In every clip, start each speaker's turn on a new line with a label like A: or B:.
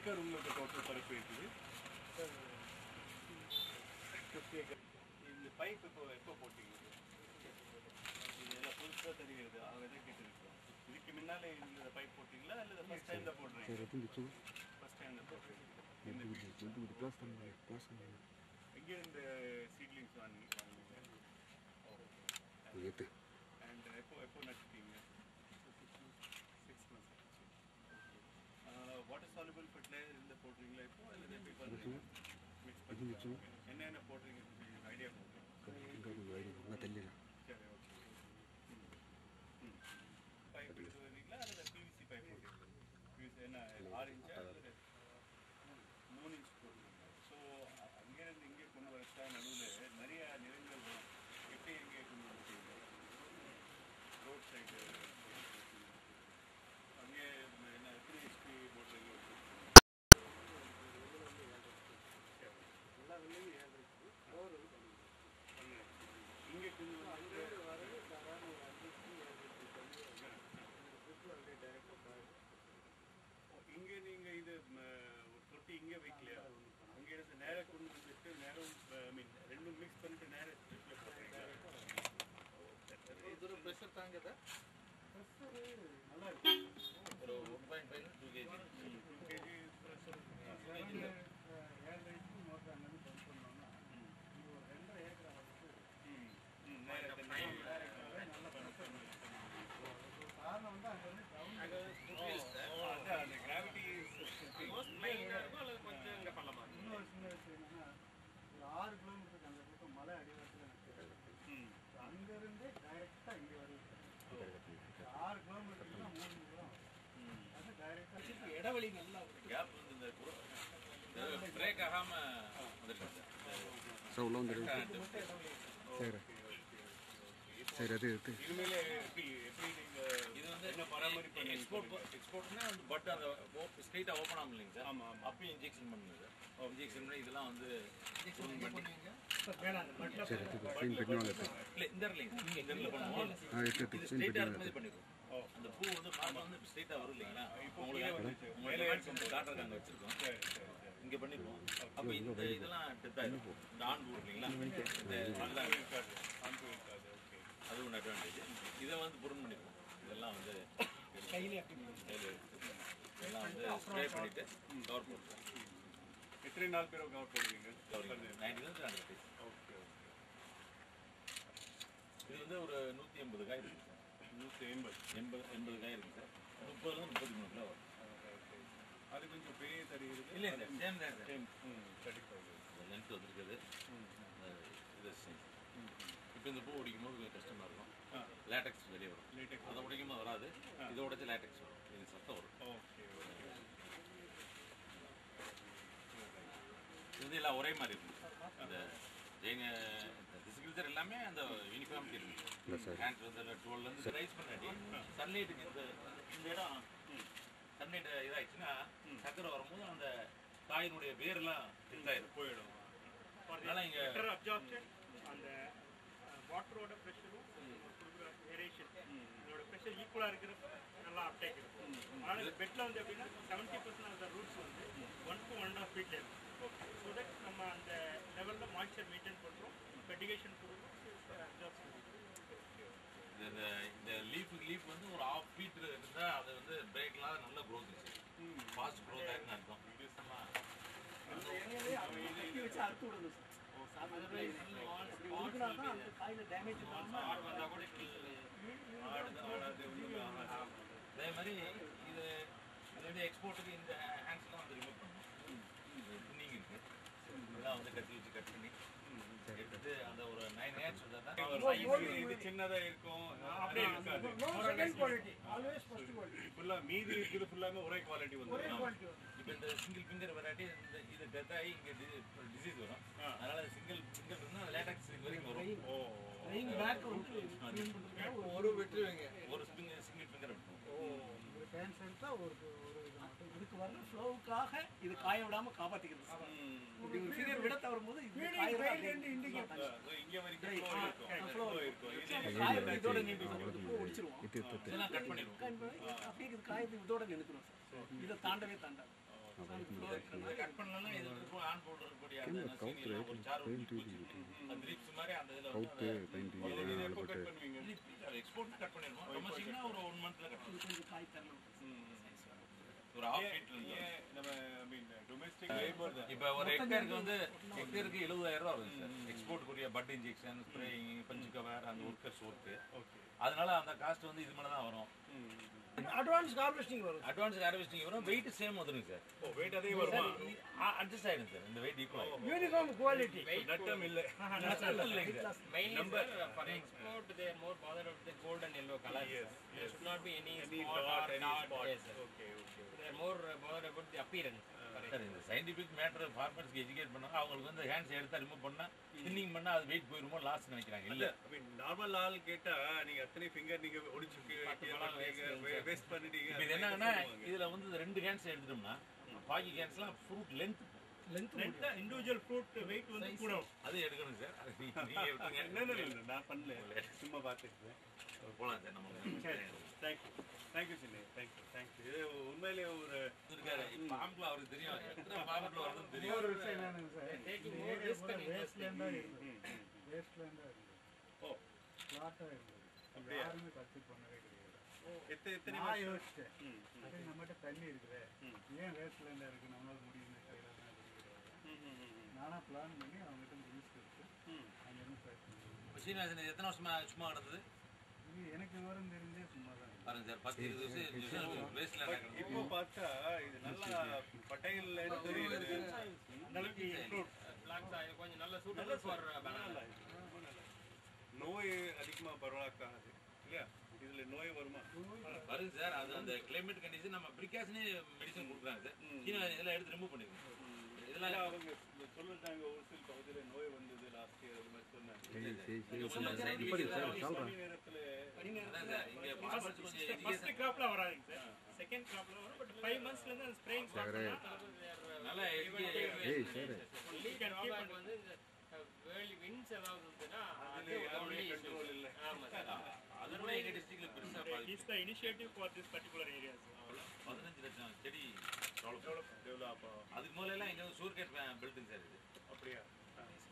A: acre உங்களுக்கு total பரப்பு இருக்குது. 50 acre. இந்த பைப் எப்போ போட்டீங்க? இதெல்லாம் புதுசாக தெரியுது. அவங்க தான் கேட்டுருக்கோம். இதுக்கு முன்னாலே இந்த பைப் போட்டிங்களா இல்லை ஃபர்ஸ்ட் டைம் தான் போடுறீங்க? ஃபர்ஸ்ட் டைம் தான் போடுறீங்க. எங்கே இந்த சீட்லிங்ஸ் வாங்குவீங்க? அண்ட் எப்போ நட்டுட்டீங்க? 6 months. வாட்டர் சால்யூபிள் ஃபர்டிலைசர் இந்த போடுறீங்களா இப்போ இல்லை எப்படி பண்ணுறீங்க? மிக்ஸ் பண்ணி என்னென்ன போடுறீங்க ஐடியா போடுறீங்க? சரி ஓகே. பைப் எடுத்துவீங்களா அல்லது பிவிசி பைப் போடுறீங்களா? பிவிசி என்ன 6 இன்ச்சா அல்லது 3 இன்ச் போடுறீங்க? ஸோ அங்கேருந்து இங்கே கொண்டு வரச்சா நடுவில் நிறைய நிலங்கள் எப்படி எங்கே கொண்டு வந்துட்டீங்க? ரோட் சைடு அங்கே என்ன எத்தனை ஹெச்பி போடுறீங்க? இங்கே கொண்டு வந்து இங்கே நீங்கள் இது தொட்டி இங்கே வைக்கலையா? அங்கே நேராக கொண்டு வந்துட்டு நேரம் ஐ மீன் ரெண்டும் மிக்ஸ் பண்ணிட்டு நேராக இது ப்ரெஷர் தாங்கதா? நல்லா இருக்கு. ஒரு 1.5 2 kg 2 kg ப்ரெஷர் 7 மோட்டர் அங்கே பம்ப் பண்ணோம்னா இது ஒரு 2.5 ஏக்கர் அளவுக்கு நல்லா பம்ப் பண்ணி காரணம் வந்து அங்கே வந்து அந்த கிராவிட்டி கொஞ்சம் இங்கே பண்ணலாமா? இன்னொரு சின்ன விஷயம் என்னன்னா ஒரு 6 கிலோமீட்டருக்கு அந்த பக்கம் மலை அடிவாரத்தில் அங்கேருந்து டைரெக்டாக இங்கே வருது. 6 கிலோமீட்டருக்கு தான் 3 கிலோமீட்டர் அது டைரெக்டாக இடவழி நல்லா கேப் வந்து இந்த பிரேக் ஆகாமல் வந்துருக்கு சார். உள்ள வந்துருக்கு. சரி சரி. அது இனிமேல் எப்படி நீங்கள் இது வந்து என்ன பராமரிப்பு? எக்ஸ்போர்ட்னா வந்து பட் அந்த ஸ்ட்ரெயிட்டாக ஓப்பன் ஆகும் இல்லைங்க சார்? ஆமாம் ஆமாம். அப்பயும் இன்ஜெக்ஷன் பண்ணுங்க சார். இன்ஜெக்ஷன் பண்ணி இதெல்லாம் வந்து இல்லை இந்த இல்லைங்க இந்த இதில் பண்ணுவோம். ஸ்ட்ரெயிட்டாக இருக்க மாதிரி பண்ணிடுவோம். அந்த பூ வந்து பார்க்க வந்து ஸ்ட்ரெயிட்டாக வரும் இல்லைங்களா? இப்போ உங்களுக்கு காட்டுறதுக்கு வச்சுருக்கோம். இங்கே பண்ணிடுவோம். அப்போ இந்த இதெல்லாம் டெத் ஆகிடும். இந்த ஆண் பூ இல்லைங்களா? நல்லா இருக்காது. ஆண் பூ இருக்காது. ஓகே, அது ஒன்று அட்வான்டேஜ். இதை வந்து புரன் பண்ணிடுவோம். இதெல்லாம் வந்து கையில் இதெல்லாம் வந்து ஸ்ப்ரே பண்ணிவிட்டு கவர் போட்டுருவோம். எத்தனை நாள் பேர் கவர் போடுவீங்க? 90 to 100 days. Okay okay. இது வந்து ஒரு 180 காய் இருக்குது சார். 180 காய் இருக்குது சார். 30 to 33 கிலோ வரும். அது கொஞ்சம் பெரிய தடி இருக்குது. இல்லை சார், சேம் தான் சார். சேம் 35 லென்த் வந்துருக்குது. இது சேம். இப்போ இந்த பூ உடைக்கும் போது கொஞ்சம் கஷ்டமாக இருக்கும். லேட்டக்ஸ் வெளியே வரும். அதை உடைக்கும் போது வராது. இதை உடைச்சி லேட்டக்ஸ் வரும். இது சத்தம் வரும். Okay okay. இது வந்து எல்லாம் ஒரே மாதிரி இருக்குது. அந்த ஜெயின் டிஸ்கிரிப்டர் எல்லாமே அந்த யூனிஃபார்மிட்டி இருக்குது. ஹேண்ட் வந்து 12லேருந்து ரைஸ் பண்ணாடி சன்லைட்டுக்கு இந்த இடம் சன்லைட் இதாகிடுச்சுன்னா சக்கரை வரும்போது அந்த காயினுடைய வேரெல்லாம் இதாயிடும் போயிடும். அதனால் இங்கே அப்சார்ப்ஷன் அந்த வாட்டரோட ப்ரெஷரும் கொடுக்குற ஏரேஷன் இதோட ப்ரெஷர் ஈக்குவலாக இருக்கிறப்ப நல்லா அப்டேக் இருக்கும். அதனால் இந்த பெட்டில் வந்து எப்படின்னா 70% ஆஃப் த ரூட்ஸ் வந்து 1 to 1.5 feet இருக்கும். ஸோ தட் நம்ம அந்த லெவலில் மாய்ச்சர் மெயின்டைன் பண்ணுறோம். ஃபெர்டிகேஷன் கொடுக்குறோம். இந்த லீஃப் வந்து ஒரு 1/2 feet இருந்தால் அது வந்து பிரேக்லாம் நல்ல க்ரோத் இருந்துச்சு. ஃபாஸ்ட் க்ரோத் ஆகிடுன்னு அர்த்தம். அறுத்து விடணும் சார். அதே மாதிரி இது இதோடைய எக்ஸ்போர்ட்டுக்கு இந்த ஹேண்ட்ஸ்லாம் வந்து ரிமூவ் பண்ணணும். துணிங்க இருக்கு இதெல்லாம் வந்து கட்டி வச்சு கட் பண்ணி எடுத்து அந்த ஒரு 9 ஹேண்ட்ஸ் இது சின்னதாக இருக்கும். அப்படியே ஃபுல்லாக மீதி இருக்குது ஃபுல்லாமே ஒரே குவாலிட்டி வந்து. இப்போ இந்த சிங்கிள் ஃபிங்கர் வெரைட்டி இந்த இது டெத் ஆகி இங்கே டிசீஸ் வரும். அதனால சிங்கிள் ஃபிங்கர் இருந்தால் லேட்டக்ஸ் வரைக்கும் வரும். ஒரு வெட்டுவீங்க ஒரு சிங்கிள் ஃபிங்கர் வெட்டுவோம். இதுக்கு வர ஃப்ளோவுக்காக இது காய விடாமல் காப்பாற்றிக்கிறது. இப்படி ஒரு ஃபிங்கர் விட தவறும் போது இதோட நின்றுடும். அப்படியே இது காயத்தை இதோட நின்றுக்கிறோம் சார். இதை தாண்டவே தாண்டாது. கட் பண்ணலாம் இது இருக்கும் ஆன் போர்டு இருக்கக்கூடிய அந்த நசினில ஒரு சார் ட்ரிப்ஸ் மாதிரி அந்த இதுல வந்து எப்போ கட் பண்ணுவீங்க எக்ஸ்போர்ட் கட் பண்ணிடுவோம் டொமஸ்டிக்னா ஒரு 1 மந்த்ல கட் பண்ணுவோம் காய் தரணும் ஒரு ஆஃப் ஃபீட்ல நம்ம ஐ மீன் டொமஸ்டிக் லேபர் இப்போ ஒரு ஹெக்டேருக்கு வந்து ஹெக்டேருக்கு 70000 ரூபாய் வருது சார் எக்ஸ்போர்ட் கூடிய பட் இன்ஜெக்ஷன் ஸ்ப்ரேயிங் பஞ்சு கவர் அந்த ஒர்க்கர்ஸ் ஒர்க்கு அதனால அந்த காஸ்ட் வந்து இது மேல தான் வரும்
B: அட்வான்ஸ் ஹார்வெஸ்டிங்
A: வரும் வெயிட் சேம் வந்துருங்க சார் ஓ வெயிட் அதே வருமா அட்ஜஸ்ட் ஆயிடும் சார் இந்த வெயிட் ஈக்குவல்
B: யூனிஃபார்ம் குவாலிட்டி
A: நட்டம் இல்ல நட்டம் இல்லைங்க
C: mainly number for export they are more bothered with the gold and yellow color there should not be any spot or dot yes okay they are more bothered about the appearance
A: sir இந்த scientific matter ஃபார்மர்ஸ்க்கு educate பண்ணா அவங்களுக்கு வந்து hands எடுத்து remove பண்ணா thinning பண்ணா அது wait போயிருமோ loss நினைக்கிறாங்க இல்ல
D: ஐ மீன் நார்மல் ஆள் கேட்டா நீங்க அத்தனை ஃபிங்கர் நீங்க ஒடிச்சு வேஸ்ட் பண்ணிட்டீங்க
A: இது என்னன்னா இதுல வந்து ரெண்டு ஹேண்ட்ஸ் எடுத்துட்டோம்னா பாக்கி ஹேண்ட்ஸ்லாம் fruit length
D: individual fruit weight வந்து கூட
A: அது எடுக்கணும் சார் நீங்க எடுத்துங்க
D: என்ன நான் பண்ணல சும்மா பார்த்துக்கிறேன்
A: போலாம் சார் நம்ம
D: தேங்க்யூ சின்ன தேங்க்யூ இது உண்மையிலேயே ஒரு
A: இருக்காரு பாம்புல அவருக்கு தெரியும் எத்தனை பாம்புல வருதுன்னு தெரியும்
B: ஒரு விஷயம் என்னன்னு sir
C: taking more risk and
B: வேஸ்ட்லேண்டா வேஸ்ட்லேண்டா
D: ஓ
B: ஃப்ளாட்டா இருந்தது
D: அப்படியே
B: யாருமே கன்சிடர் பண்ணவே கிடையாது
D: எத்தனை
B: நான் யோசிச்சேன் சரி நம்மகிட்ட தண்ணி இருக்குதே ஏன் வேஸ்ட்லேண்டா இருக்கு நம்மளால முடியும்னு நானா பிளான் பண்ணி அவங்ககிட்ட ரிஸ்க் எடுத்து அங்கேருந்து ட்ரைட் பண்ணுவேன்
A: சீனிவாசன் எத்தனை வருஷமா சும்மா கிடந்தது
B: இது எனக்கு விவரம் தெரிஞ்சே சும்மா தான்
A: பாருங்க சார் 10-20 வருஷம் வேஸ்ட்ல
D: இப்போ பார்த்தா இது நல்லா பட்டைகள்ல தெரியுது அந்த அளவுக்கு
C: blacks are கொஞ்சம் நல்ல suitable for banana
D: நோய் அதிகமா பரவாக்காது இல்லையா இதுல நோய் வருமா
A: பாருங்க சார் அது அந்த கிளைமேட் கண்டிஷன் நம்ம பிரிகாஷனே மெடிசன் கொடுக்குறாங்க சார் சீனிவாசன் இதெல்லாம் எடுத்து ரிமூவ் பண்ணிடுங்க இதெல்லாம்
D: அவங்க சொல்லிட்டாங்க ஒரு சில பகுதியில நோய் வந்தது லாஸ்ட் இயர் அது மாதிரி
C: first cropல வராதுங்க சார் செகண்ட் cropல வரும் பட் 5 monthsல இருந்து ஸ்ப்ரேயிங் ஸ்டார்ட் பண்ணா
A: நல்லா
C: ஏய் சார் வந்து வேலி விண்ட்ஸ் ஏதாவது இருந்துனா அது only
D: கண்ட்ரோல் இல்ல
C: ஆமா சார்
A: அது கூட எங்க டிஸ்ட்ரிக்ட்ல பெருசா பாதி
D: is the initiative for this particular areas
A: 15 லட்சம் செடி டெவலப் அதுக்கு முதல்ல எல்லாம் இங்க சுகர் கேட் பில்டிங் சார் இது
D: அப்படியே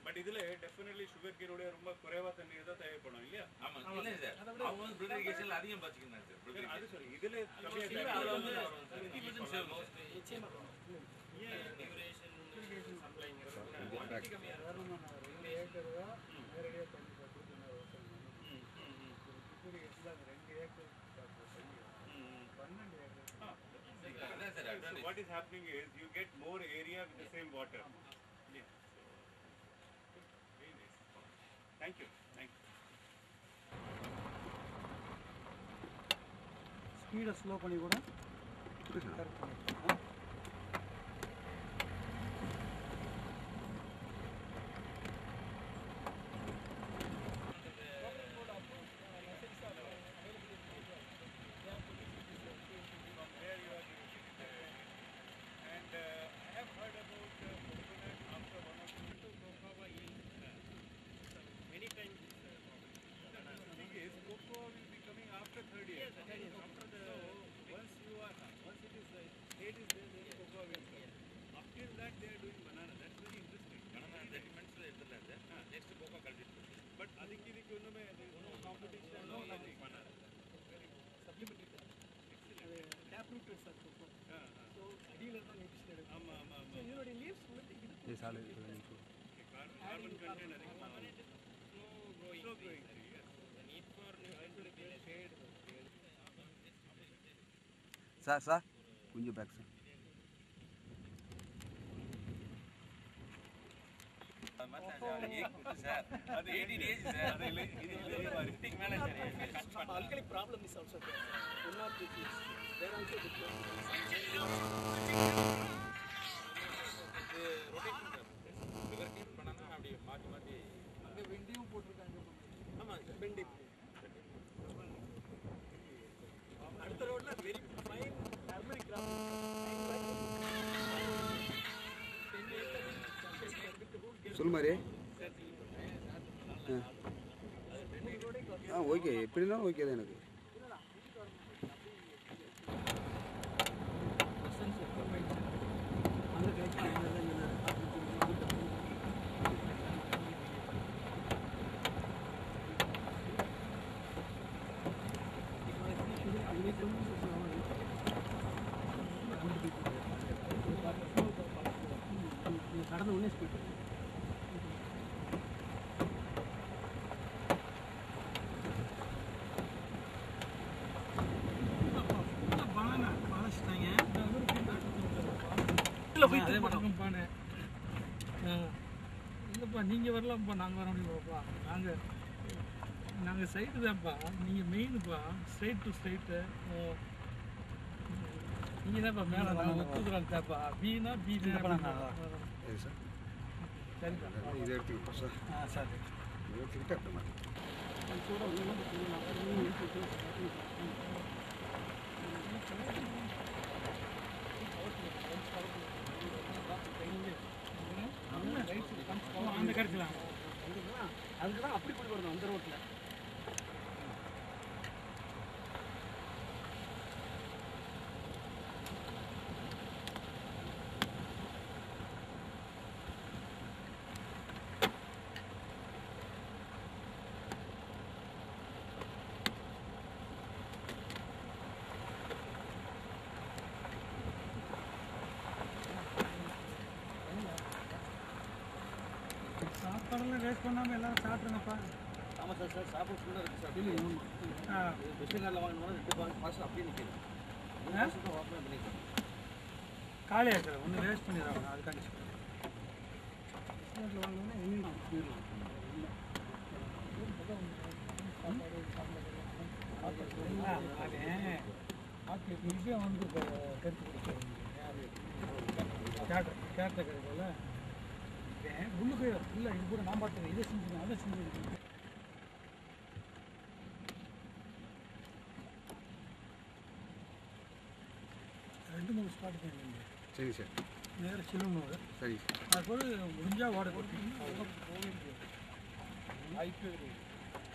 D: பட் இதுல டெஃபினெட்லி சுகர் கேனோட ரொம்ப குறைவா தண்ணி தான் தேவைப்படும் இல்லையா
A: ஆமா இல்ல சார் அவங்க வந்து பில்ட் இரிகேஷன்ல அதிகம் பாத்துக்கிறாங்க சார்
D: அது சரி இதுல கம்மியா
A: அதுல வந்து 50% சேவ்
C: நிச்சயமா டியூரேஷன் சப்ளைங்கிறது
B: ரெண்டு ஏக்கர் தான் நேரடியாக தண்ணி பார்த்து இப்படி எல்லாம் 2 ஏக்கர் தண்ணி 12 ஏக்கர்
A: அதான் sir advantage
D: what is happening is you get more area with the same water yeah very nice thank you
B: ஸ்பீடை ஸ்லோ பண்ணி கூட கரெக்ட் பண்ணிக்கலாம்
E: சார் கொஞ்சம் பேக் சார்
A: அது 18 ஏஜ் சார் அது இது ரிட்டிக் மேல sir
B: alkali problem is also there one or two things there also different
A: sugar cane பண்ணனா அப்படி மாத்தி மாத்தி
B: அங்க வெண்டியும் போட்டுருக்காங்க
A: ஆமா சார்
B: வெண்டி அடுத்த ரோட்ல வெரி ஃபைன் டர்மரிக் கிராப்
E: சொல் மாதிரி ஓகே எப்படி இருந்தாலும் ஓகே தான் எனக்கு
B: கடந்த ஒன்னே ஸ்பீட் இல்லைப்பா நீங்கள் வரலாம்ப்பா நாங்கள் வர முடியுமாப்பா நாங்கள் சைடு தான்ப்பா நீங்கள் மெயினுப்பா ஸ்ட்ரைட் டு ஸ்ட்ரைட்டு நீங்கள் தான்ப்பா மேலே நான் ஒத்துக்கிறான் தான்ப்பா பீனா பீ
E: சரி சார்
B: சரிப்பா
E: இதை எடுத்துக்கிட்டோம் சார்
B: சரி
E: இதை எடுத்துக்கிட்டு அப்புறமா
B: அந்த கடைசிலாம் அதுக்கு தான் அப்படி போய் வரணும் அந்த ரோட்டில் சாப்பாடெல்லாம் வேஸ்ட் பண்ணாமல் எல்லாரும் சாப்பிட்ருங்கப்பா.
E: ஆமாம் சார் சார் சாப்பிட ஃபுல்லாக இருக்குது சார் இல்லை வெஸ்டர்ன் காரில் வாங்கினோம்னா 2 பார்சல் அப்படியே நிற்கிது ஓப்பன் பண்ணிக்கிறேன்
B: காலியாக சார் ஒன்று வேஸ்ட் பண்ணிடுறாங்க அதுக்காண்டி வாங்கினோம்னா எங்கேயும் போயிடலாம் இதே வந்து கருத்து கொடுத்தாங்க கேட்ட கிடைக்கல உள்ளுக்கு இல்லை இது கூட நான் பார்த்துக்கிறேன் இதை செஞ்சுருக்கேன் அதை செஞ்சுருக்கேன் ரெண்டு மூணு ஸ்பாட்டு போயிருந்தீங்க
E: சரி சார்
B: நேராக சிலுவனூர்
E: சரி
B: அது போல முடிஞ்சால் ஓட கொட்டி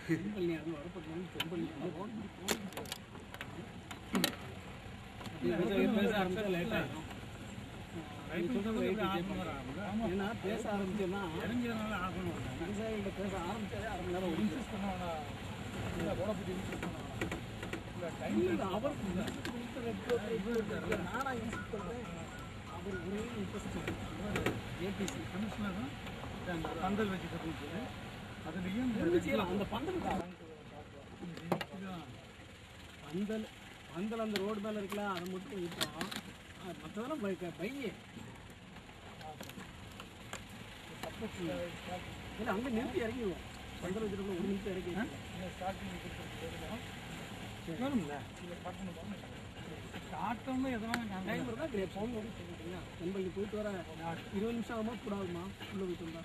B: செம்பள்ளி அது வரப்பட்டு செம்பள்ளி பேச ஆரம்பிச்சா லேட் ஆகும் ஏன்னா பேச ஆரம்பிச்சோம்னா இறங்கியதுனால ஆகணும் விவசாயிகிட்ட பேச ஆரம்பிச்சாலே அரை மணி நேரம் இன்சூஸ் பண்ணுவாங்க அவர் நானா இன்சூஸ் பண்ணுறேன் அவர் ஒரே இன்ட்ரெஸ்ட் ஏபிசி கமிஷனரும் அந்த பந்தல் வச்சுட்டு அதுலேயும் அந்த பந்தல் பந்தல் பந்தல் அந்த ரோடு மேலே இருக்கலாம் அதை மட்டும் விட்டோம் மற்றதெல்லாம் பையே இல்லை அங்கே நிறுத்தி இறங்கிடுவோம் பந்தல் வச்சுட்டு 1 நிமிஷம் இறங்கி வேணும்ல ஸ்டார்ட்டும் எதனா டைம் இருந்தால் ஃபோன் பண்ணி சொல்லிட்டீங்களா நண்பள்ளி போயிட்டு வர 20 நிமிஷம் ஆகுமா கூடாதுமா உள்ளே போயிட்டு வந்தா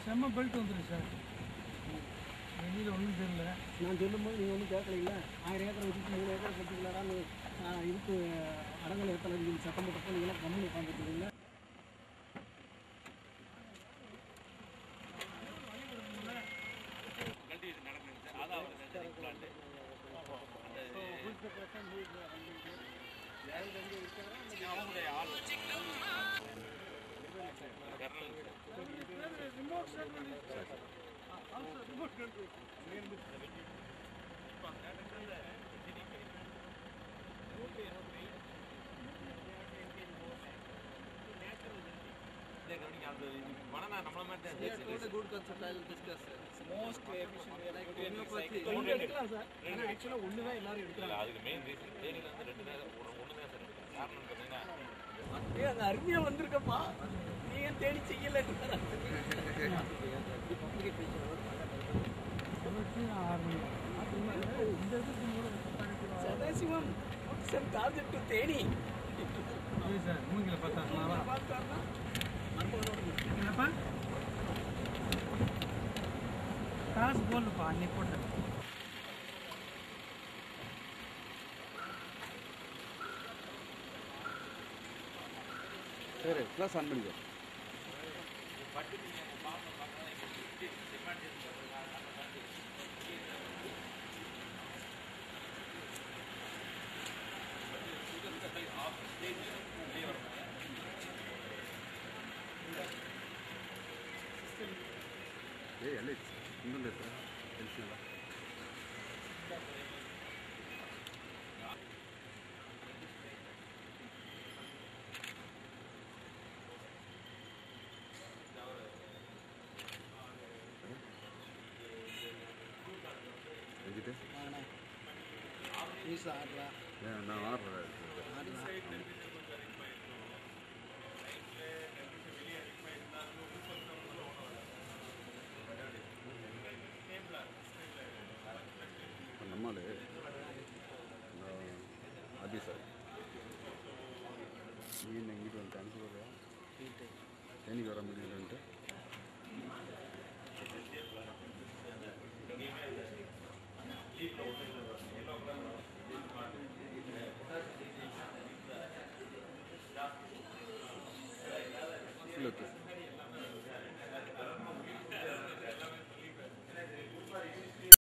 B: செம்ம பெல்ட் வந்துடும் சார் வெளியில் ஒன்றும் தெரியல நான் சொல்லும்போது நீங்கள் ஒன்றும் கேட்கல 1000 ஏக்கரை வச்சுட்டு 3 ஏக்கரை கட்டிக்கலாடான்னு இதுக்கு அடங்கலை எத்தனை நீங்கள் சட்டம் போட்டப்போ நீங்களாம் கம்மி உட்காந்துருக்கீங்களா அருமையா வந்திருக்கப்பா நீங்க தேடி செய்யல Sadasivam target to Theni sir மூங்கில பார்த்தாருன்னா என்னப்பா காசு போடலப்பா அன்னைக்கு போட்டேன்
E: சரி க்ளாஸ் ஆன் பண்ணிக்கோ. ஏய் அலெக்ஸ் இன்னும் பேசுகிறேன் தெரிச்சுங்களா? எங்கிட்ட
B: பீஸ் ஆடுறா
E: ஏன் நான் ஆடுறேன். நம்மளே அது சார் நீ என்ன இங்கிட்டு வந்து அனுப்பி என்னைக்கு வர முடியும்?